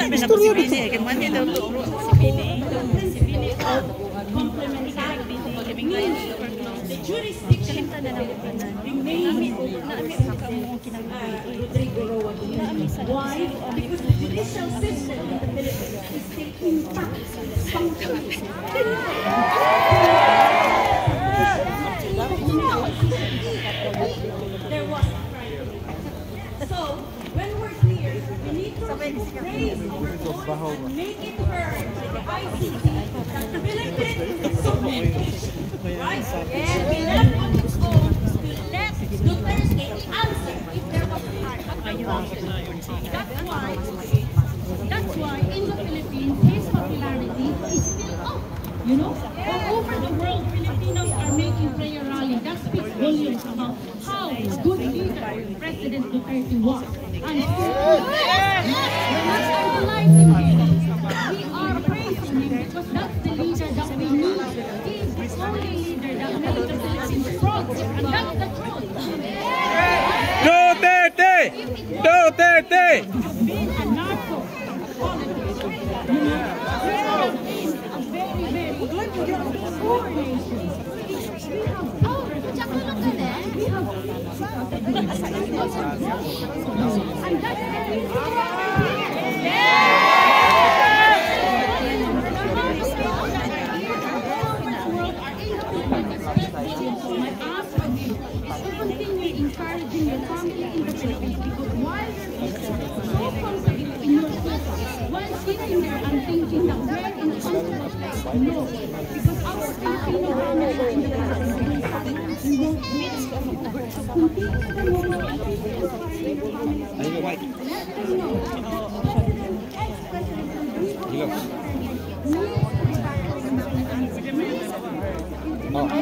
Istorya dito. Why? Because the judicial system in the Philippines is still intact. There was a crime. So, when we're clear, we need to raise our voice and make it heard by the ICC that the Philippines is submitted. Right? And we left on its own to let Duterte answer if there was harm. That's why in the Philippines, his popularity is still up. You know? All over the world, Filipinos are making prayer rally. That speaks volumes about how good leader President Duterte was. And we're not idolizing him. We are praising him because that's the leader that we need. He is the only leader that made the Philippines strong. And that's the truth. Duterte! Duterte! Being a narco politics, you know, there has been a very poor nation. And that's very my ask of you is to continue encouraging your family in the Philippines because while your sister is so confident in your sister, while sitting there and thinking that we're in conflict, no, because our Filipino family in the Philippines, we won't miss them. So continue the moment of inspiring your family. Let them know that ex-President Rodrigo Oh.